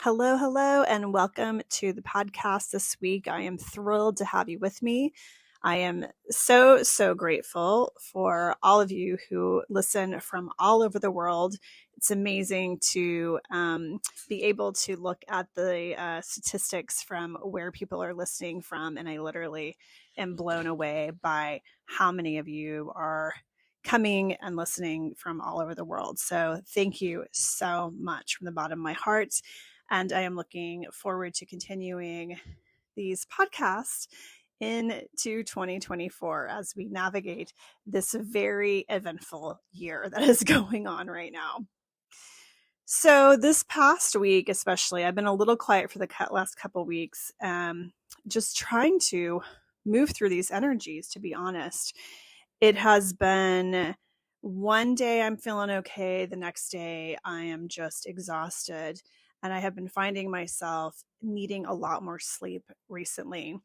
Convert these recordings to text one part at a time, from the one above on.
Hello, hello, and welcome to the podcast this week. I am thrilled to have you with me. I am so grateful for all of you who listen from all over the world. It's amazing to be able to look at the statistics from where people are listening from, and I literally am blown away by how many of you are coming and listening from all over the world. So thank you so much from the bottom of my heart. And I am looking forward to continuing these podcasts into 2024 as we navigate this very eventful year that is going on right now. So this past week, especially, I've been a little quiet for the last couple of weeks, just trying to move through these energies, to be honest. It has been one day I'm feeling okay. The next day I am just exhausted. And I have been finding myself needing a lot more sleep recently.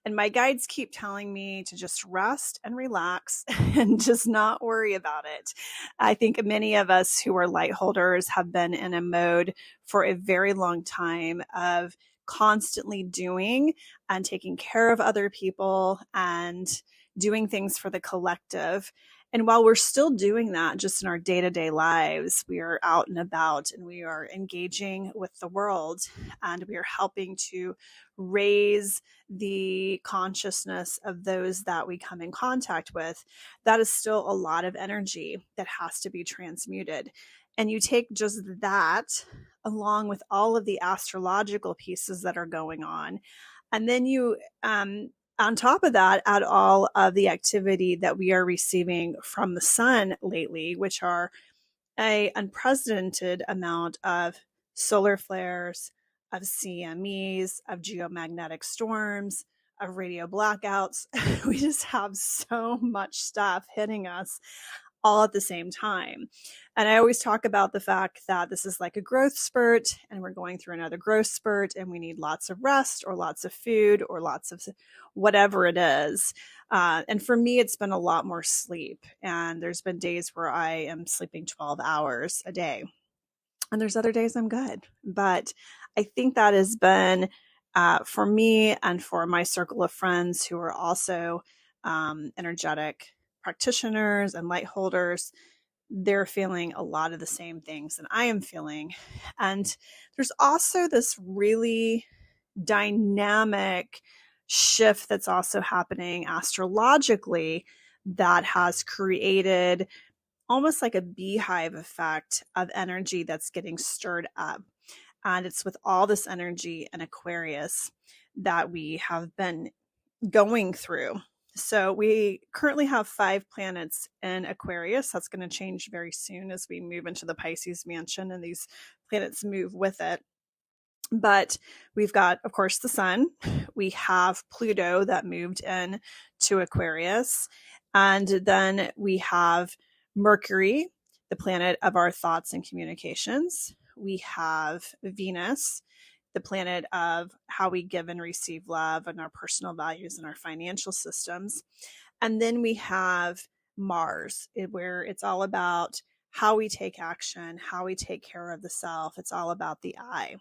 And my guides keep telling me to just rest and relax and just not worry about it. I think many of us who are light holders have been in a mode for a very long time of constantly doing and taking care of other people and doing things for the collective. And while we're still doing that just in our day-to-day lives, we are out and about and we are engaging with the world and we are helping to raise the consciousness of those that we come in contact with. That is still a lot of energy that has to be transmuted. And you take just that along with all of the astrological pieces that are going on. And then you, on top of that, add all of the activity that we are receiving from the sun lately, which are an unprecedented amount of solar flares, of CMEs, of geomagnetic storms, of radio blackouts. We just have so much stuff hitting us all at the same time. And I always talk about the fact that this is like a growth spurt and we're going through another growth spurt and we need lots of rest or lots of food or lots of whatever it is. And for me, it's been a lot more sleep. And there's been days where I am sleeping 12 hours a day. And there's other days I'm good. But I think that has been for me and for my circle of friends who are also energetic practitioners and light holders, they're feeling a lot of the same things that I am feeling. And there's also this really dynamic shift that's also happening astrologically that has created almost like a beehive effect of energy that's getting stirred up. And it's with all this energy in Aquarius that we have been going through. So we currently have 5 planets in Aquarius. That's going to change very soon as we move into the Pisces mansion and these planets move with it. But we've got, of course, the sun. We have Pluto that moved in to Aquarius. And then we have Mercury, the planet of our thoughts and communications. We have Venus, the planet of how we give and receive love and our personal values and our financial systems. And then we have Mars, where it's all about how we take action, how we take care of the self. It's all about the I.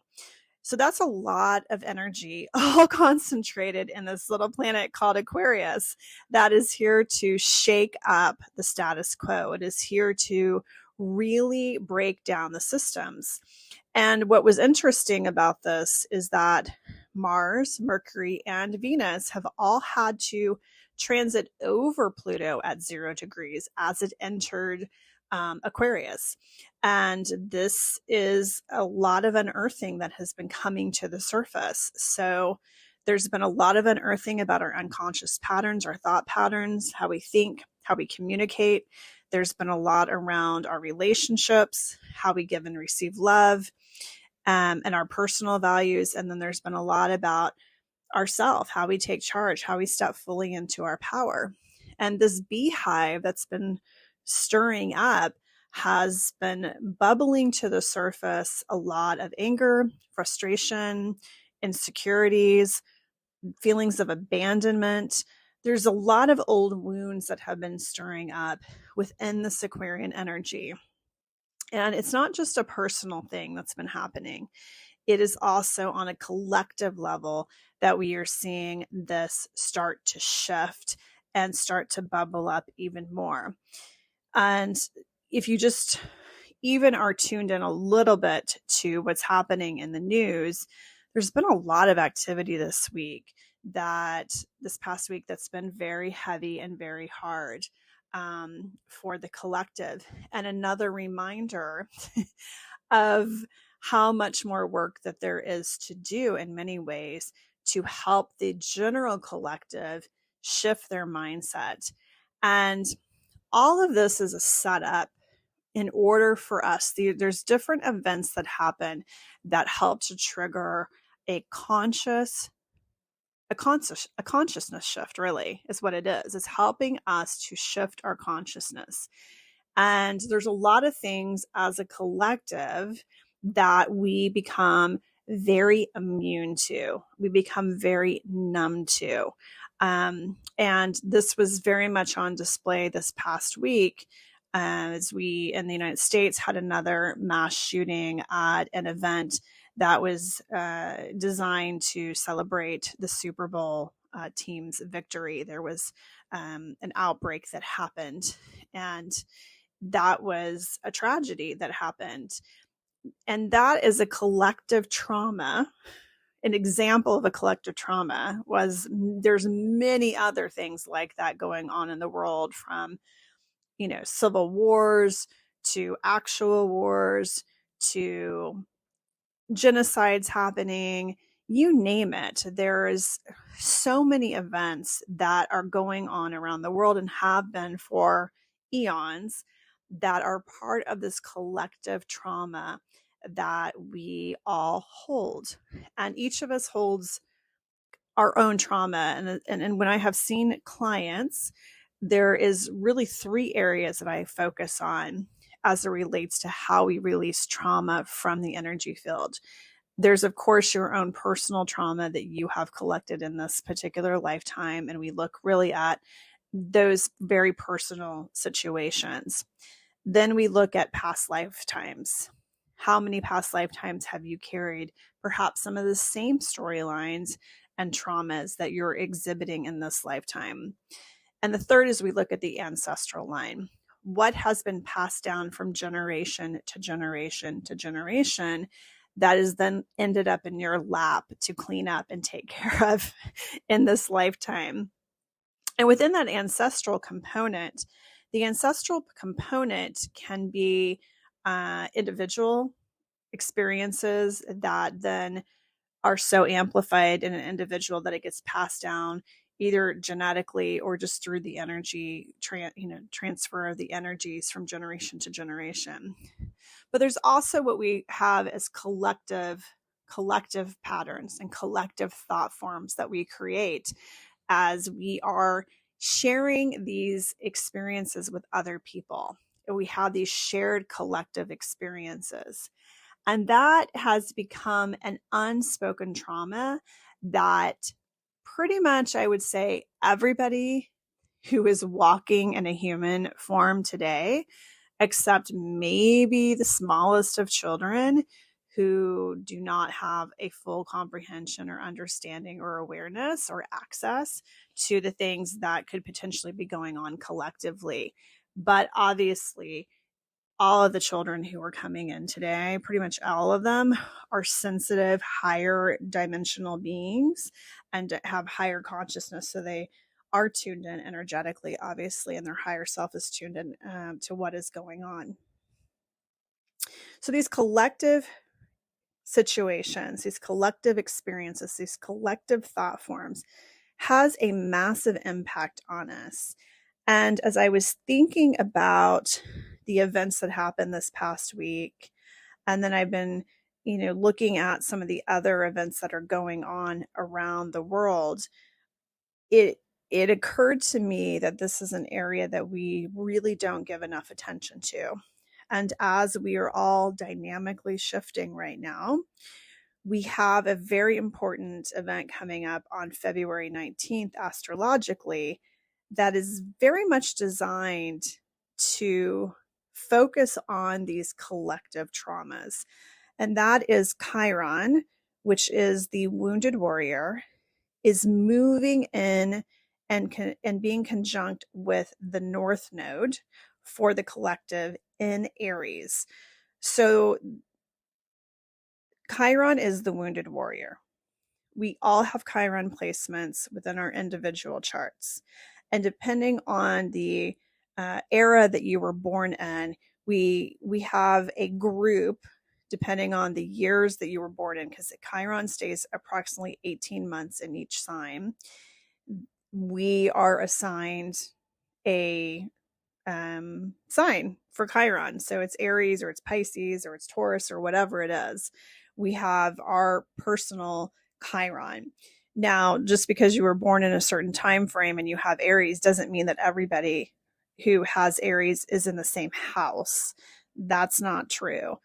So that's a lot of energy, all concentrated in this little planet called Aquarius that is here to shake up the status quo. It is here to really break down the systems. And what was interesting about this is that Mars, Mercury, and Venus have all had to transit over Pluto at 0 degrees as it entered Aquarius. And this is a lot of unearthing that has been coming to the surface. So there's been a lot of unearthing about our unconscious patterns, our thought patterns, how we think, how we communicate. There's been a lot around our relationships, how we give and receive love, and our personal values. And then there's been a lot about ourself, how we take charge, how we step fully into our power. And this beehive that's been stirring up has been bubbling to the surface a lot of anger, frustration, insecurities, feelings of abandonment. There's a lot of old wounds that have been stirring up within this Aquarian energy. And it's not just a personal thing that's been happening. It is also on a collective level that we are seeing this start to shift and start to bubble up even more. And if you just even are tuned in a little bit to what's happening in the news, there's been a lot of activity this past week that's been very heavy and very hard for the collective. And another reminder of how much more work that there is to do in many ways to help the general collective shift their mindset. And all of this is a setup in order for us. There's different events that happen that help to trigger a consciousness shift, really, is what it is. It's helping us to shift our consciousness. And there's a lot of things as a collective that we become very immune to. We become very numb to. And this was very much on display this past week as we in the United States had another mass shooting at an event that was designed to celebrate the Super Bowl team's victory. There was an outbreak that happened, and that was a tragedy that happened. And that is a collective trauma. An example of a collective trauma was there's many other things like that going on in the world, from, civil wars to actual wars to genocides happening, you name it. There's so many events that are going on around the world and have been for eons that are part of this collective trauma that we all hold. And each of us holds our own trauma. And when I have seen clients, there is really 3 areas that I focus on as it relates to how we release trauma from the energy field. There's, of course, your own personal trauma that you have collected in this particular lifetime. And we look really at those very personal situations. Then we look at past lifetimes. How many past lifetimes have you carried perhaps some of the same storylines and traumas that you're exhibiting in this lifetime? And the third is we look at the ancestral line. What has been passed down from generation to generation to generation that is then ended up in your lap to clean up and take care of in this lifetime? And within that ancestral component, the ancestral component can be individual experiences that then are so amplified in an individual that it gets passed down either genetically or just through the energy transfer of the energies from generation to generation. But there's also what we have as collective patterns and collective thought forms that we create as we are sharing these experiences with other people. We have these shared collective experiences. And that has become an unspoken trauma that pretty much, I would say, everybody who is walking in a human form today, except maybe the smallest of children who do not have a full comprehension or understanding or awareness or access to the things that could potentially be going on collectively. But obviously, all of the children who are coming in today, pretty much all of them, are sensitive, higher dimensional beings and have higher consciousness. So they are tuned in energetically, obviously, and their higher self is tuned in to what is going on. So these collective situations, these collective experiences, these collective thought forms has a massive impact on us. And as I was thinking about the events that happened this past week, and then I've been, looking at some of the other events that are going on around the world, it occurred to me that this is an area that we really don't give enough attention to. And as we are all dynamically shifting right now, we have a very important event coming up on February 19th, astrologically, that is very much designed to focus on these collective traumas. And that is Chiron, which is the wounded warrior, is moving in and being conjunct with the North Node for the collective in Aries. So Chiron is the wounded warrior. We all have Chiron placements within our individual charts. And depending on the era that you were born in, we have a group depending on the years that you were born in, because Chiron stays approximately 18 months in each sign. We are assigned a sign for Chiron. So it's Aries or it's Pisces or it's Taurus or whatever it is. We have our personal Chiron. Now, just because you were born in a certain time frame and you have Aries doesn't mean that everybody who has Aries is in the same house. That's not true.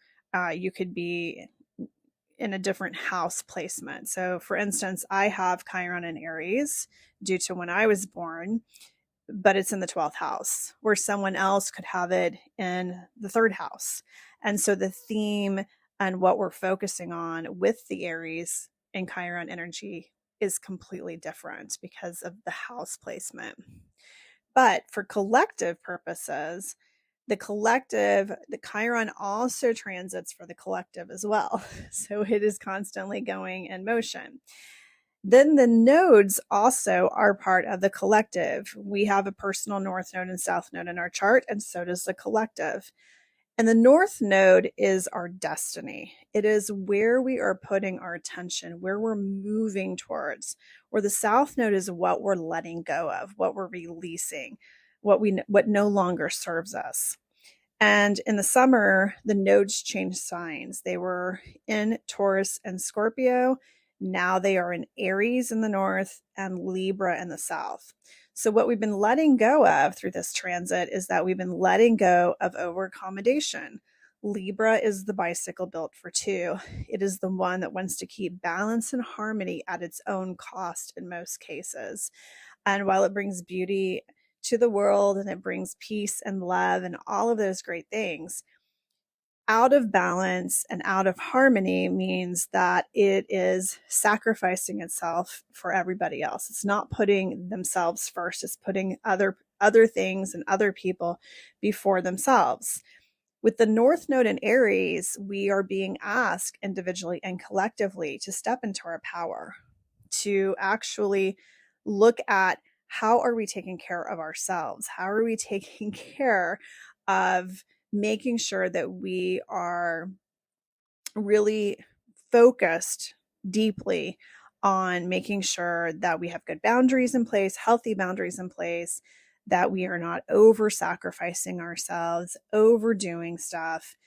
You could be in a different house placement. So, for instance, I have Chiron in Aries due to when I was born, but it's in the 12th house, where someone else could have it in the 3rd house. And so the theme and what we're focusing on with the Aries and Chiron energy is completely different because of the house placement. But for collective purposes, the Chiron also transits for the collective as well. So it is constantly going in motion. Then the nodes also are part of the collective. We have a personal north node and south node in our chart, and so does the collective. And the north node is our destiny. It is where we are putting our attention, where we're moving towards. Where the south node is what we're letting go of, what we're releasing, what no longer serves us. And in the summer, the nodes changed signs. They were in Taurus and Scorpio. Now they are in Aries in the north and Libra in the south. So what we've been letting go of through this transit is that we've been letting go of overaccommodation. Libra is the bicycle built for two. It is the one that wants to keep balance and harmony at its own cost in most cases. And while it brings beauty to the world and it brings peace and love and all of those great things, out of balance and out of harmony means that it is sacrificing itself for everybody else. It's not putting themselves first. It's putting other things and other people before themselves. With the North Node in Aries, we are being asked individually and collectively to step into our power, to actually look at how are we taking care of ourselves? How are we taking care of making sure that we are really focused deeply on making sure that we have good boundaries in place, healthy boundaries in place, that we are not over sacrificing ourselves, overdoing stuff,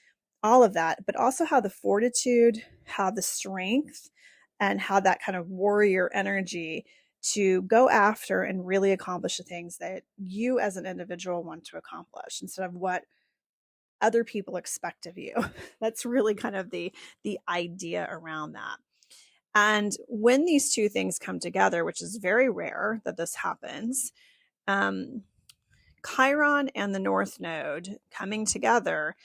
all of that, but also how the fortitude, how the strength, and how that kind of warrior energy to go after and really accomplish the things that you as an individual want to accomplish instead of what other people expect of you. That's really kind of the idea around that. And when these two things come together, which is very rare that this happens, Chiron and the North Node coming together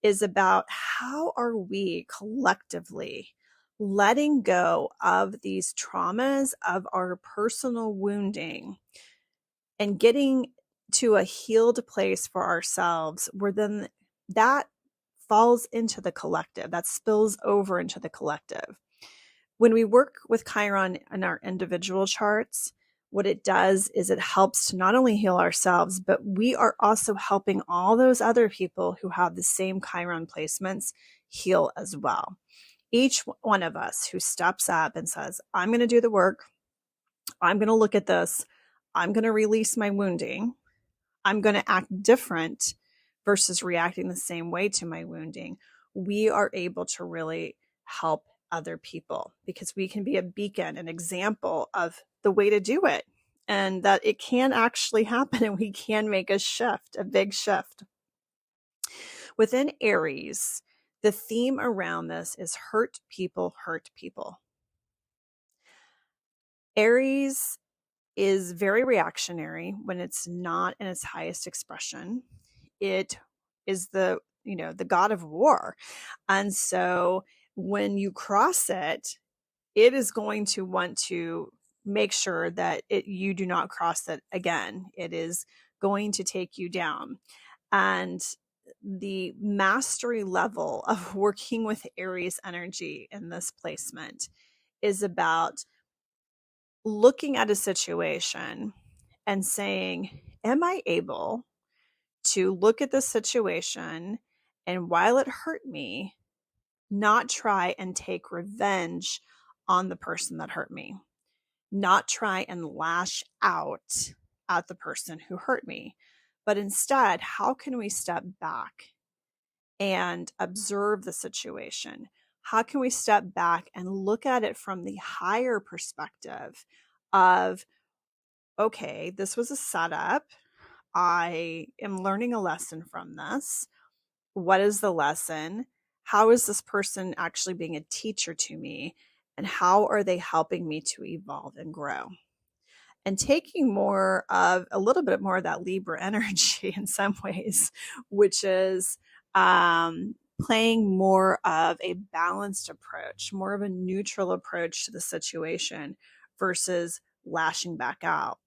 is about how are we collectively letting go of these traumas of our personal wounding and getting to a healed place for ourselves, where then that falls into the collective, that spills over into the collective. When we work with Chiron in our individual charts, what it does is it helps to not only heal ourselves, but we are also helping all those other people who have the same Chiron placements heal as well. Each one of us who steps up and says, I'm going to do the work, I'm going to look at this, I'm going to release my wounding, I'm going to act different versus reacting the same way to my wounding, we are able to really help other people because we can be a beacon, an example of the way to do it, and that it can actually happen and we can make a shift, a big shift. Within Aries, the theme around this is hurt people hurt people. Aries is very reactionary when it's not in its highest expression. It is the god of war. And so when you cross it, it is going to want to make sure that you do not cross it again. It is going to take you down. And the mastery level of working with Aries energy in this placement is about looking at a situation and saying, am I able to look at this situation and while it hurt me, not try and take revenge on the person that hurt me, not try and lash out at the person who hurt me, but instead, how can we step back and observe the situation? How can we step back and look at it from the higher perspective of, okay, this was a setup. I am learning a lesson from this. What is the lesson? How is this person actually being a teacher to me? And how are they helping me to evolve and grow? And taking a little bit more of that Libra energy in some ways, which is playing more of a balanced approach, more of a neutral approach to the situation versus lashing back out.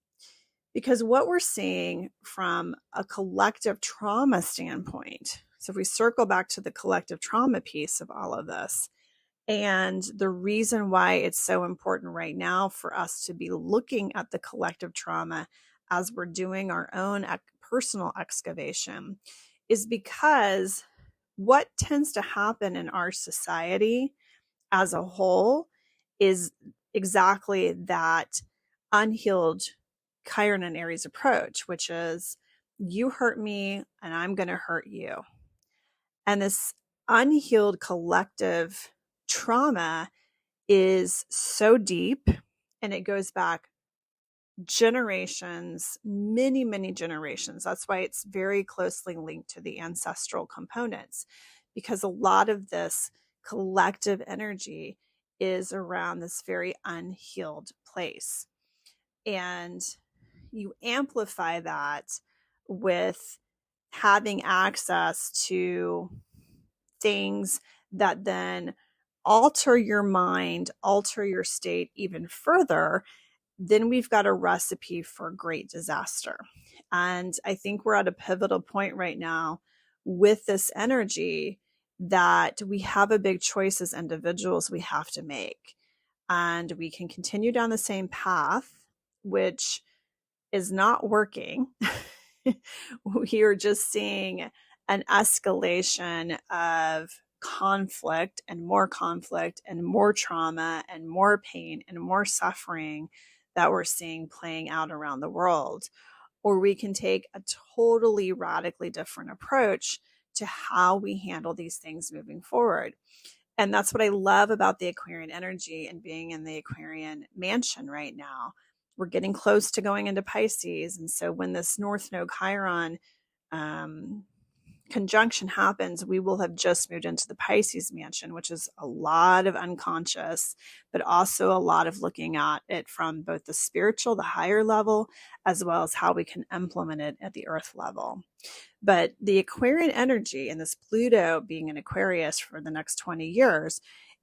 Because what we're seeing from a collective trauma standpoint, so if we circle back to the collective trauma piece of all of this, and the reason why it's so important right now for us to be looking at the collective trauma as we're doing our own personal excavation is because what tends to happen in our society as a whole is exactly that unhealed Chiron and Aries approach, which is you hurt me and I'm going to hurt you. And this unhealed collective trauma is so deep and it goes back generations, many, many generations. That's why it's very closely linked to the ancestral components, because a lot of this collective energy is around this very unhealed place. And you amplify that with having access to things that then alter your mind, alter your state even further, then we've got a recipe for great disaster. And I think we're at a pivotal point right now with this energy that we have a big choice as individuals we have to make. And we can continue down the same path, which is not working. We are just seeing an escalation of conflict and more trauma and more pain and more suffering that we're seeing playing out around the world. Or we can take a totally radically different approach to how we handle these things moving forward. And that's what I love about the Aquarian energy and being in the Aquarian mansion right now. We're getting close to going into Pisces. And so when this North Node Chiron conjunction happens, we will have just moved into the Pisces mansion, which is a lot of unconscious, but also a lot of looking at it from both the spiritual, the higher level, as well as how we can implement it at the earth level. But the Aquarian energy and this Pluto being in Aquarius for the next 20 years,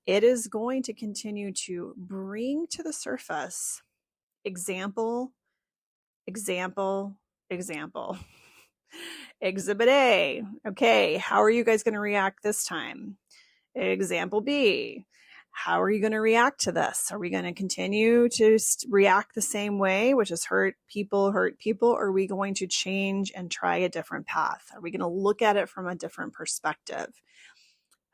it is going to continue to bring to the surface example, example, example. Exhibit A. Okay, how are you guys going to react this time? Example B. How are you going to react to this? Are we going to continue to react the same way, which is hurt people, or are we going to change and try a different path? Are we going to look at it from a different perspective?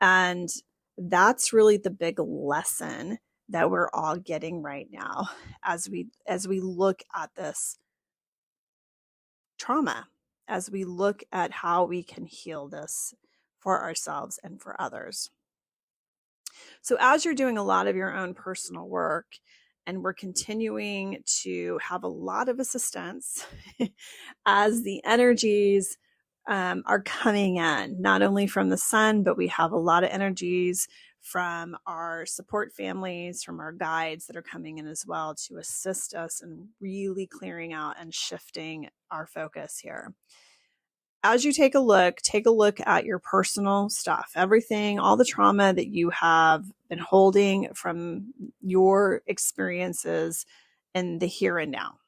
And that's really the big lesson that we're all getting right now as we look at this trauma, as we look at how we can heal this for ourselves and for others. So as you're doing a lot of your own personal work, and we're continuing to have a lot of assistance as the energies are coming in, not only from the sun, but we have a lot of energies from our support families, from our guides that are coming in as well to assist us in really clearing out and shifting our focus here. as you take a look at your personal stuff, everything, all the trauma that you have been holding from your experiences in the here and now.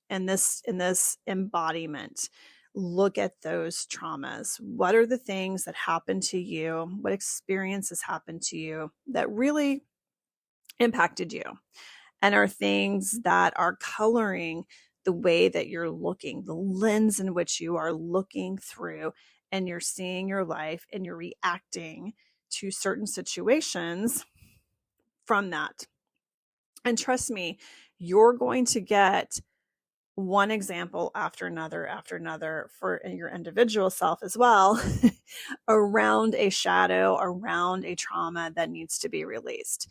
And in this embodiment, look at those traumas. What are the things that happened to you? What experiences happened to you that really impacted you? And are things that are coloring the way that you're looking, the lens in which you are looking through, and you're seeing your life and you're reacting to certain situations from that. And trust me, you're going to get one example after another for your individual self as well around a shadow, around a trauma that needs to be released.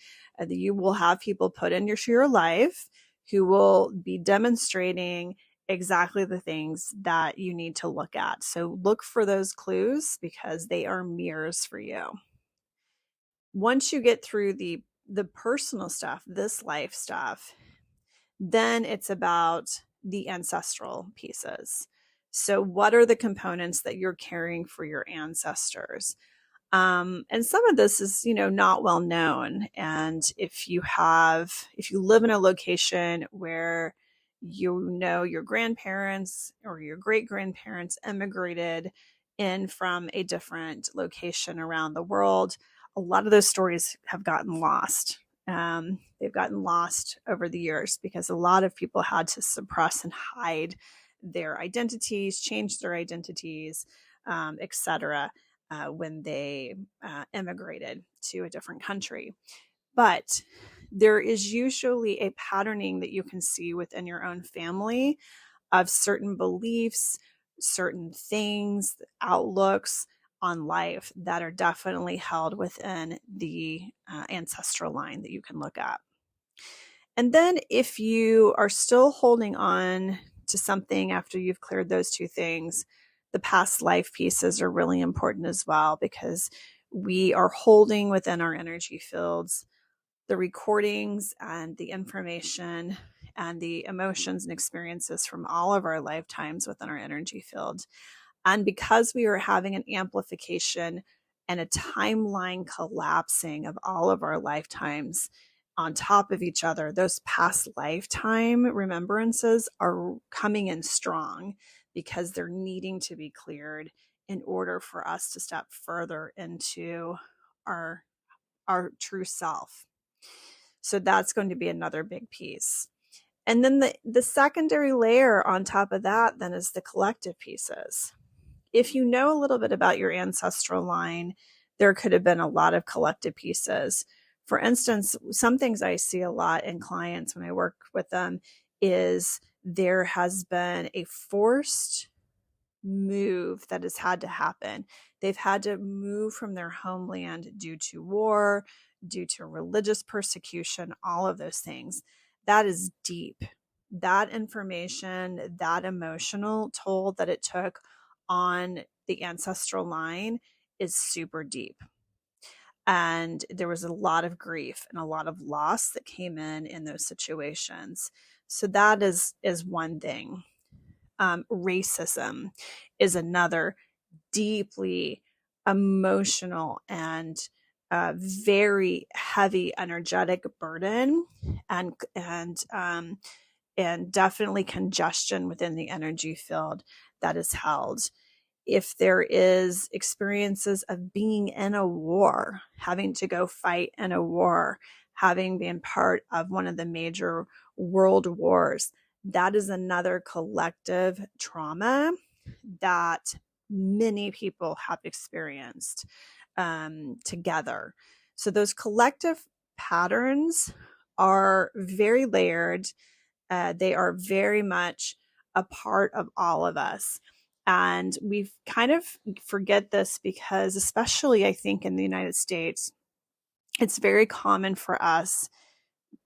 You will have people put into your life who will be demonstrating exactly the things that you need to look at. So look for those clues because they are mirrors for you. Once you get through the personal stuff, this life stuff, then it's about the ancestral pieces. So, what are the components that you're carrying for your ancestors? And some of this is, not well known. And if you live in a location where your grandparents or your great grandparents immigrated in from a different location around the world, a lot of those stories have gotten lost. They've gotten lost over the years because a lot of people had to suppress and hide their identities, change their identities, etc when they immigrated to a different country. But there is usually a patterning that you can see within your own family of certain beliefs, certain things, outlooks on life that are definitely held within the ancestral line that you can look at. And then if you are still holding on to something after you've cleared those two things, the past life pieces are really important as well because we are holding within our energy fields the recordings and the information and the emotions and experiences from all of our lifetimes within our energy field. And because we are having an amplification and a timeline collapsing of all of our lifetimes on top of each other, those past lifetime remembrances are coming in strong because they're needing to be cleared in order for us to step further into our true self. So that's going to be another big piece. And then the secondary layer on top of that then is the collective pieces. If you know a little bit about your ancestral line, there could have been a lot of collective pieces. For instance, some things I see a lot in clients when I work with them is there has been a forced move that has had to happen. They've had to move from their homeland due to war, due to religious persecution, all of those things. That is deep. That information, that emotional toll that it took on the ancestral line is super deep. And there was a lot of grief and a lot of loss that came in those situations. So that is one thing. Racism is another deeply emotional and very heavy energetic burden and definitely congestion within the energy field that is held. If there is experiences of being in a war, having to go fight in a war, having been part of one of the major world wars, that is another collective trauma that many people have experienced together. So those collective patterns are very layered. They are very much a part of all of us. And we kind of forget this because, especially I think in the United States, it's very common for us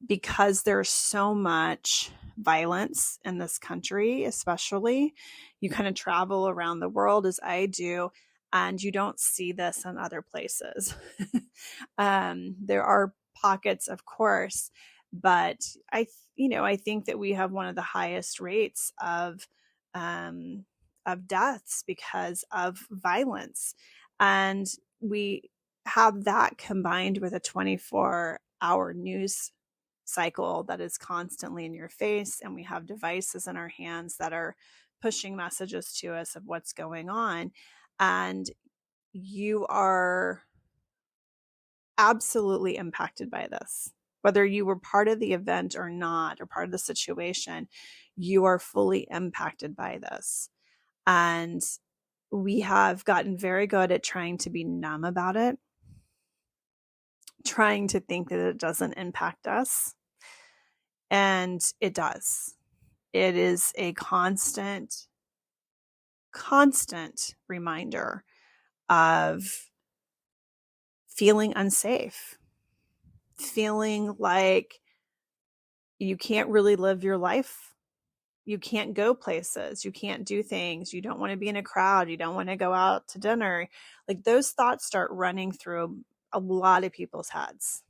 because there's so much violence in this country, especially. You kind of travel around the world as I do, and you don't see this in other places. There are pockets, of course, but I think that we have one of the highest rates of of deaths because of violence. And we have that combined with a 24-hour news cycle that is constantly in your face. And we have devices in our hands that are pushing messages to us of what's going on. And you are absolutely impacted by this. Whether you were part of the event or not, or part of the situation, you are fully impacted by this. And we have gotten very good at trying to be numb about it, trying to think that it doesn't impact us. And it does. It is a constant reminder of feeling unsafe, feeling like you can't really live your life. You can't go places. You can't do things. You don't want to be in a crowd. You don't want to go out to dinner. Like, those thoughts start running through a lot of people's heads.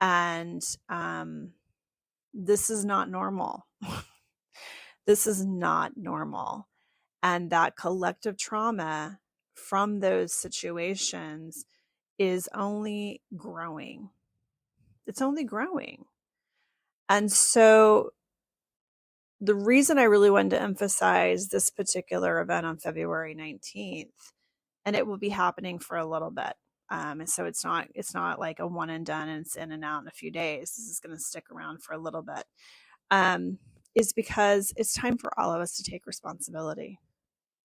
And this is not normal. This is not normal. And that collective trauma from those situations is only growing. It's only growing. And so the reason I really wanted to emphasize this particular event on February 19th, and it will be happening for a little bit. And so it's not like a one and done and it's in and out in a few days. This is going to stick around for a little bit. Is because it's time for all of us to take responsibility.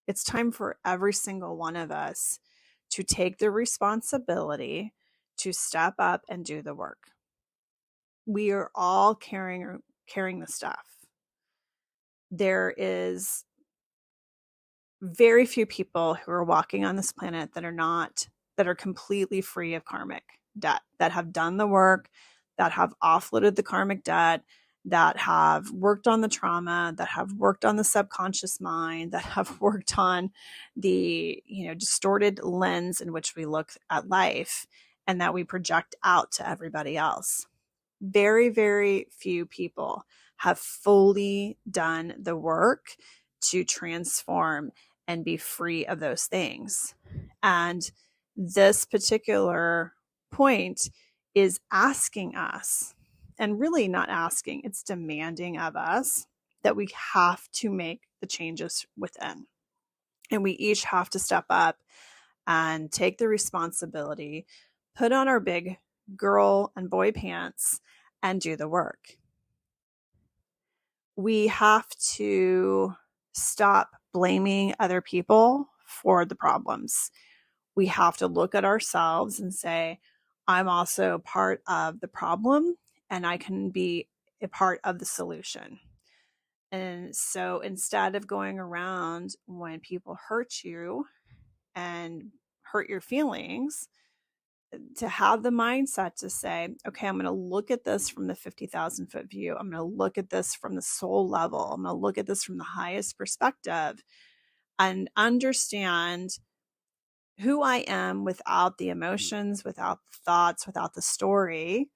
It's time for every single one of us to take the responsibility to step up and do the work. We are all carrying the stuff. There is very few people who are walking on this planet that are completely free of karmic debt, that have done the work, that have offloaded the karmic debt, that have worked on the trauma, that have worked on the subconscious mind, that have worked on the, distorted lens in which we look at life and that we project out to everybody else. Very, very few people have fully done the work to transform and be free of those things. And this particular point is asking us, and really not asking, it's demanding of us that we have to make the changes within. And we each have to step up and take the responsibility, put on our big girl and boy pants, and do the work. We have to stop blaming other people for the problems. We have to look at ourselves and say, I'm also part of the problem and I can be a part of the solution. And so instead of going around when people hurt you and hurt your feelings, to have the mindset to say, okay, I'm going to look at this from the 50,000 foot view. I'm going to look at this from the soul level. I'm going to look at this from the highest perspective and understand who I am without the emotions, without the thoughts, without the story,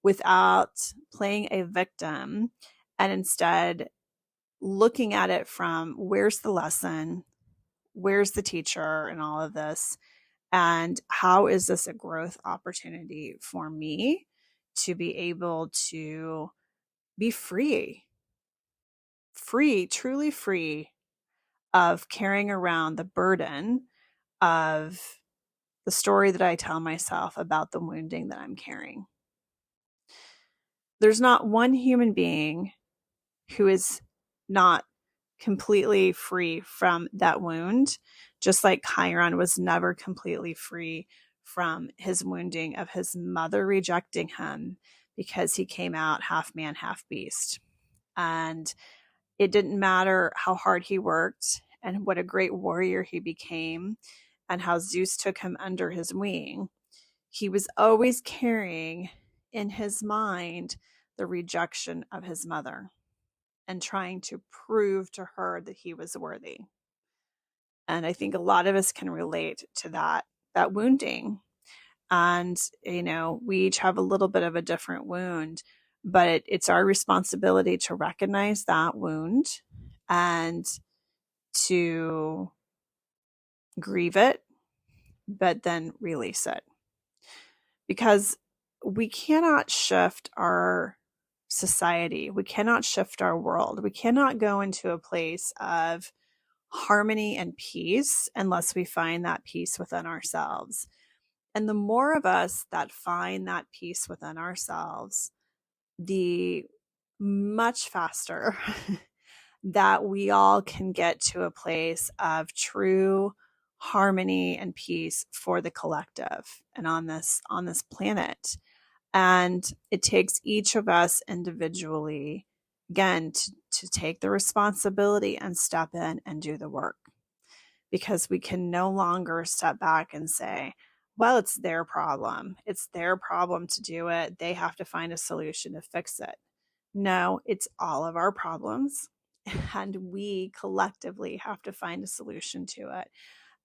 without playing a victim, and instead looking at it from where's the lesson, where's the teacher in all of this, and how is this a growth opportunity for me to be able to be free, truly free of carrying around the burden of the story that I tell myself about the wounding that I'm carrying. There's not one human being who is not completely free from that wound, just like Chiron was never completely free from his wounding of his mother rejecting him because he came out half man, half beast. And it didn't matter how hard he worked and what a great warrior he became and how Zeus took him under his wing. He was always carrying in his mind the rejection of his mother and trying to prove to her that he was worthy. And I think a lot of us can relate to that wounding. And, we each have a little bit of a different wound, but it's our responsibility to recognize that wound and to grieve it, but then release it. Because we cannot shift our society. We cannot shift our world. We cannot go into a place of harmony and peace unless we find that peace within ourselves. And the more of us that find that peace within ourselves, the much faster that we all can get to a place of true harmony and peace for the collective and on this planet. And it takes each of us individually, again, to take the responsibility and step in and do the work. Because we can no longer step back and say, well, it's their problem. It's their problem to do it. They have to find a solution to fix it. No, it's all of our problems. And we collectively have to find a solution to it.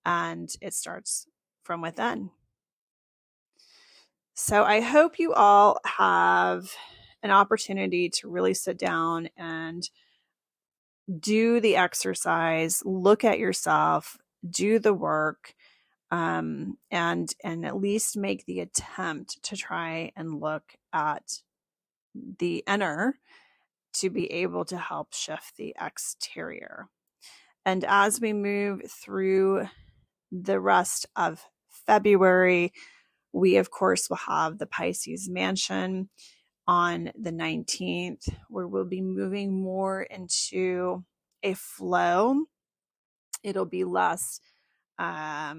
And it starts from within. So I hope you all have an opportunity to really sit down and do the exercise, look at yourself, do the work, and at least make the attempt to try and look at the inner to be able to help shift the exterior. And as we move through the rest of February, we, of course, will have the Pisces mansion on the 19th, where we'll be moving more into a flow. It'll be less, a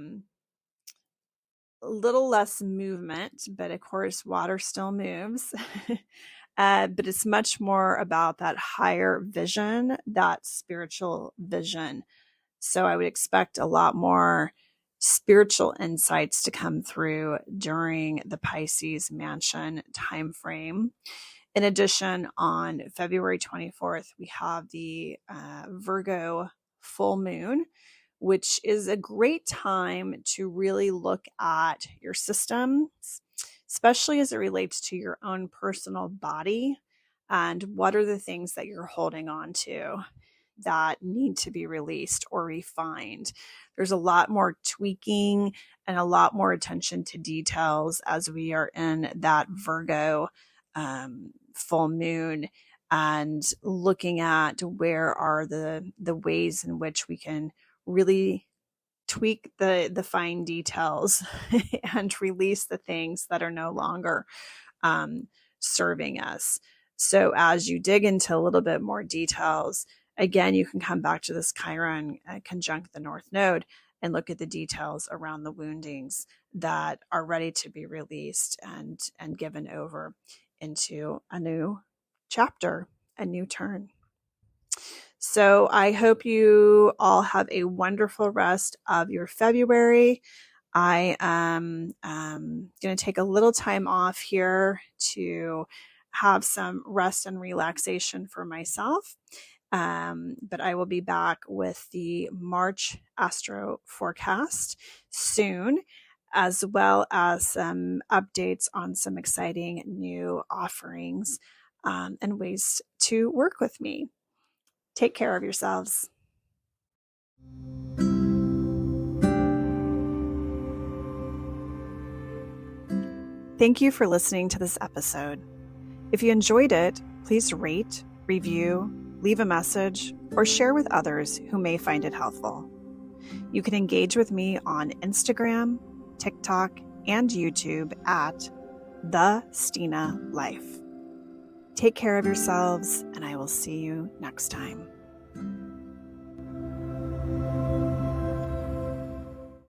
little less movement, but of course, water still moves. But it's much more about that higher vision, that spiritual vision. So I would expect a lot more spiritual insights to come through during the Pisces mansion timeframe. In addition, on February 24th, we have the Virgo full moon, which is a great time to really look at your systems, especially as it relates to your own personal body and what are the things that you're holding on to that need to be released or refined. There's a lot more tweaking and a lot more attention to details as we are in that Virgo full moon, and looking at where are the ways in which we can really tweak the fine details and release the things that are no longer serving us. So as you dig into a little bit more details, again, you can come back to this Chiron conjunct the North Node and look at the details around the woundings that are ready to be released and given over into a new chapter, a new turn. So I hope you all have a wonderful rest of your February. I am going to take a little time off here to have some rest and relaxation for myself. But I will be back with the March astro forecast soon, as well as some updates on some exciting new offerings and ways to work with me. Take care of yourselves. Thank you for listening to this episode. If you enjoyed it, please rate, review, leave a message, or share with others who may find it helpful. You can engage with me on Instagram, TikTok, and YouTube at The Stina Life. Take care of yourselves, and I will see you next time.